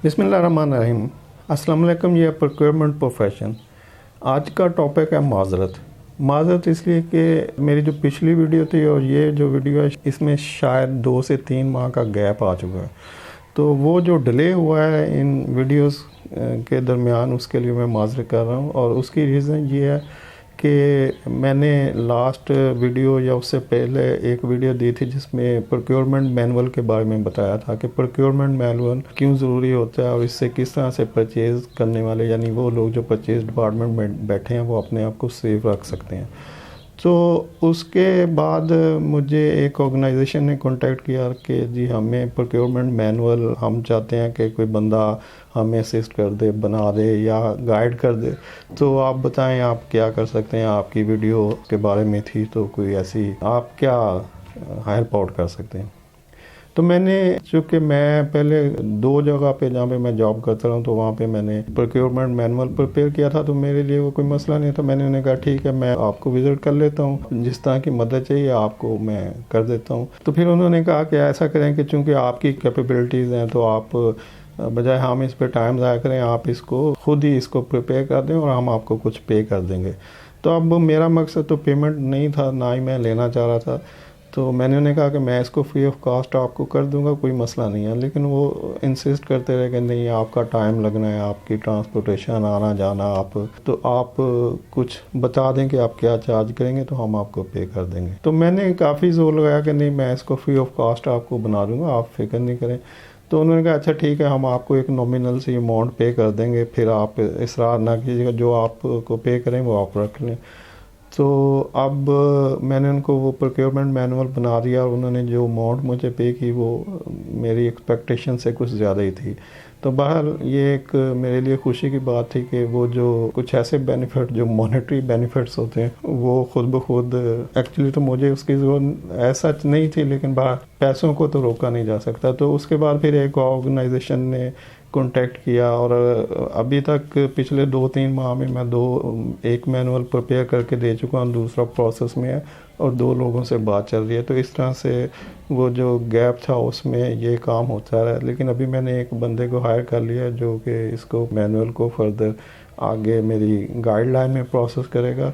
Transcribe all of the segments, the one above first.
बिस्मिल्लाहिर्रहमानिर्रहीम। अस्सलाम वालेकुम। ये प्रोक्योरमेंट प्रोफेशन। आज का टॉपिक है माजरत इसलिए कि मेरी जो पिछली वीडियो थी और ये जो वीडियो है इसमें शायद 2 से 3 माह का गैप आ चुका है, तो वो जो डिले हुआ है इन वीडियोस के दरमियान उसके लिए मैं माजरत कर रहा हूँ। और उसकी रीज़न ये है कि मैंने लास्ट वीडियो या उससे पहले एक वीडियो दी थी जिसमें प्रोक्योरमेंट मैनुअल के बारे में बताया था कि प्रोक्योरमेंट मैनुअल क्यों ज़रूरी होता है और इससे किस तरह से परचेज़ करने वाले यानी वो लोग जो परचेज़ डिपार्टमेंट में बैठे हैं वो अपने आप को सेफ रख सकते हैं। तो उसके बाद मुझे एक ऑर्गेनाइजेशन ने कांटेक्ट किया कि जी हमें प्रोक्योरमेंट मैनुअल हम चाहते हैं कि कोई बंदा हमें असिस्ट कर दे, बना दे या गाइड कर दे, तो आप बताएं आप क्या कर सकते हैं। आपकी वीडियो के बारे में थी तो कोई ऐसी आप क्या हेल्प आउट कर सकते हैं। तो मैंने चूँकि मैं पहले 2 जगह पे जहाँ पे मैं जॉब करता रहा हूँ तो वहाँ पे मैंने प्रोक्योरमेंट मैनुअल प्रिपेयर किया था, तो मेरे लिए वो कोई मसला नहीं था। मैंने उन्हें कहा ठीक है मैं आपको विज़िट कर लेता हूँ, जिस तरह की मदद चाहिए आपको मैं कर देता हूँ। तो फिर उन्होंने कहा कि ऐसा करें कि चूँकि आपकी कैपेबिलिटीज़ हैं तो आप बजाय हम इस पर टाइम ज़ाया करें आप इसको खुद ही इसको प्रिपेयर कर दें और हम आपको कुछ पे कर देंगे। तो अब मेरा मकसद तो पेमेंट नहीं था, ना ही मैं लेना चाह रहा था। तो मैंने उन्हें कहा कि मैं इसको फ्री ऑफ कॉस्ट आपको कर दूंगा, कोई मसला नहीं है। लेकिन वो इंसिस्ट करते रहे कि नहीं आपका टाइम लगना है, आपकी ट्रांसपोर्टेशन आना जाना, आप कुछ बता दें कि आप क्या चार्ज करेंगे तो हम आपको पे कर देंगे। तो मैंने काफ़ी जोर लगाया कि नहीं मैं इसको फ्री ऑफ कॉस्ट आपको बना दूंगा, आप फिक्र नहीं करें। तो उन्होंने कहा अच्छा ठीक है हम आपको एक नॉमिनल सी अमाउंट पे कर देंगे, फिर आप इसरार ना कीजिएगा, जो आपको पे करें वो आप रख लें। तो अब मैंने उनको वो प्रोक्योरमेंट मैनुअल बना दिया और उन्होंने जो अमाउंट मुझे पे की वो मेरी एक्सपेक्टेशन से कुछ ज़्यादा ही थी। तो बहरहाल ये एक मेरे लिए खुशी की बात थी कि वो जो कुछ ऐसे बेनिफिट जो मॉनेटरी बेनिफिट्स होते हैं वो खुद ब खुद एक्चुअली तो मुझे उसकी ज़रूरत ऐसा नहीं थी, लेकिन बहरहाल पैसों को तो रोका नहीं जा सकता। तो उसके बाद फिर एक ऑर्गेनाइजेशन ने कांटेक्ट किया और अभी तक पिछले 2-3 माह में मैं एक मैनुअल प्रिपेयर करके दे चुका हूँ, दूसरा प्रोसेस में है और 2 लोगों से बात चल रही है। तो इस तरह से वो जो गैप था उसमें ये काम होता रहा। लेकिन अभी मैंने एक बंदे को हायर कर लिया है जो कि इसको मैनुअल को फर्दर आगे मेरी गाइडलाइन में प्रोसेस करेगा।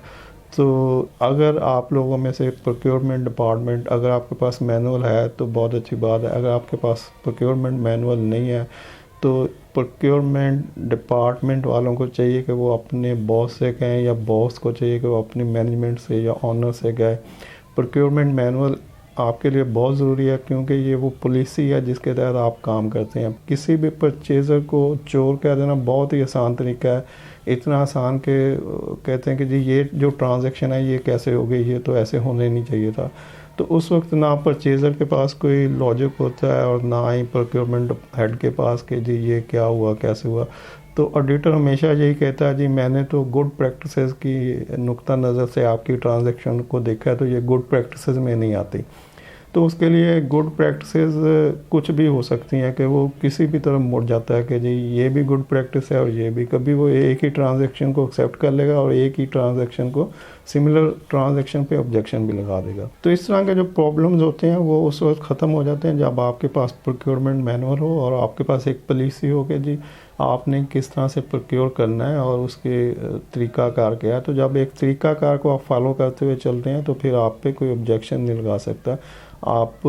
तो अगर आप लोगों में से प्रोक्योरमेंट डिपार्टमेंट अगर आपके पास मैनुअल है तो बहुत अच्छी बात है। अगर आपके पास प्रोक्योरमेंट मैनुअल नहीं है तो प्रोक्योरमेंट डिपार्टमेंट वालों को चाहिए कि वो अपने बॉस से कहें या बॉस को चाहिए कि वो अपनी मैनेजमेंट से या ऑनर से कहें। प्रोक्योरमेंट मैनुअल आपके लिए बहुत ज़रूरी है क्योंकि ये वो पॉलिसी है जिसके तहत आप काम करते हैं। किसी भी परचेज़र को चोर कह देना बहुत ही आसान तरीका है, इतना आसान कि कहते हैं कि जी ये जो ट्रांजैक्शन है ये कैसे हो गई, ये तो ऐसे होने नहीं चाहिए था। तो उस वक्त ना परचेज़र के पास कोई लॉजिक होता है और ना ही प्रोक्योरमेंट हेड के पास कि जी ये क्या हुआ कैसे हुआ। तो ऑडिटर हमेशा यही कहता है जी मैंने तो गुड प्रैक्टिसेस की नुक्ता नज़र से आपकी ट्रांजैक्शन को देखा है, तो ये गुड प्रैक्टिसेस में नहीं आती। तो उसके लिए गुड प्रैक्टिसेस कुछ भी हो सकती हैं कि वो किसी भी तरफ मुड़ जाता है कि जी ये भी गुड प्रैक्टिस है और ये भी। कभी वो एक ही ट्रांजैक्शन को एक्सेप्ट कर लेगा और एक ही ट्रांजैक्शन को सिमिलर ट्रांजैक्शन पे ऑब्जेक्शन भी लगा देगा। तो इस तरह के जो प्रॉब्लम्स होते हैं वो उस वक्त ख़त्म हो जाते हैं जब आपके पास प्रोक्योरमेंट मैनुअल हो और आपके पास एक पॉलिसी हो कि जी आपने किस तरह से प्रोक्योर करना है और उसके तरीक़ाकार क्या है। तो जब एक तरीक़ाकार को आप फॉलो करते हुए चलते हैं तो फिर आप पे कोई ऑब्जेक्शन नहीं लगा सकता। आप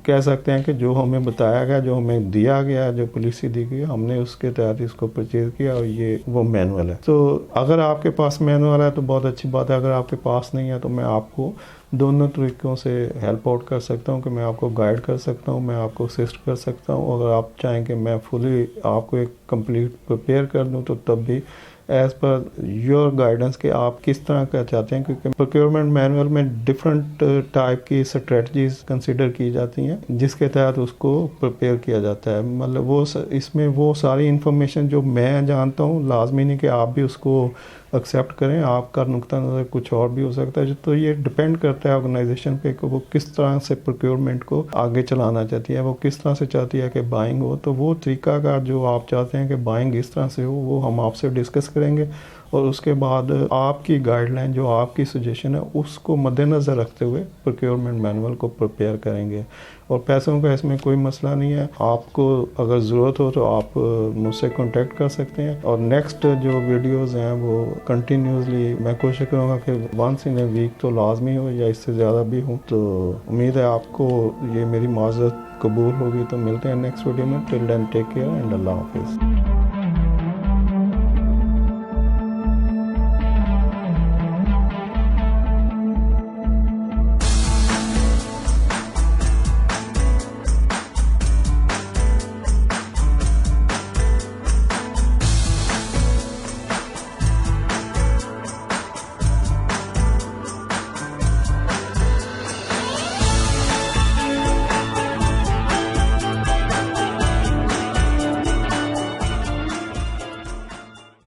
कह सकते हैं कि जो हमें बताया गया, जो हमें दिया गया, जो पॉलिसी दी गई हमने उसके तहत इसको परचेज़ किया और ये वो मैनुअल है। तो अगर आपके पास मैनुअल है तो बहुत अच्छी बात है, अगर आपके पास नहीं है तो मैं आपको दोनों तरीक़ों से हेल्प आउट कर सकता हूँ कि मैं आपको गाइड कर सकता हूँ, मैं आपको असिस्ट कर सकता हूँ। अगर आप चाहें कि मैं फुली आपको एक कंप्लीट प्रिपेयर कर दूँ तो तब भी एज़ पर योर गाइडेंस कि आप किस तरह का चाहते हैं, क्योंकि प्रोक्योरमेंट मैनुअल में डिफरेंट टाइप की स्ट्रेटजीज कंसीडर की जाती हैं जिसके तहत उसको प्रिपेयर किया जाता है। मतलब वो इसमें वो सारी इन्फॉर्मेशन जो मैं जानता हूँ लाजमी नहीं कि आप भी उसको एक्सेप्ट करें, आपका नुक्ता नज़र कुछ और भी हो सकता है। तो ये डिपेंड करता है ऑर्गेनाइजेशन पे कि वो किस तरह से प्रोक्योरमेंट को आगे चलाना चाहती है, वो किस तरह से चाहती है कि बाइंग हो। तो वो तरीका का जो आप चाहते हैं कि बाइंग इस तरह से हो वो हम आपसे डिस्कस करेंगे اور اس کے بعد آپ کی گائیڈ لائن جو آپ کی سجیشن ہے اس کو مد نظر رکھتے ہوئے پروکیورمنٹ مینول کو پریپیئر کریں گے. اور پیسوں کا اس میں کوئی مسئلہ نہیں ہے. آپ کو اگر ضرورت ہو تو آپ مجھ سے کانٹیکٹ کر سکتے ہیں. اور نیکسٹ جو ویڈیوز ہیں وہ کنٹینیوسلی میں کوشش کروں گا کہ ونس ان اے ویک تو لازمی ہو یا اس سے زیادہ بھی ہوں. تو امید ہے آپ کو یہ میری معذرت قبول ہوگی. تو ملتے ہیں نیکسٹ ویڈیو میں. ٹل دین ٹیک کیئر اینڈ اللہ حافظ.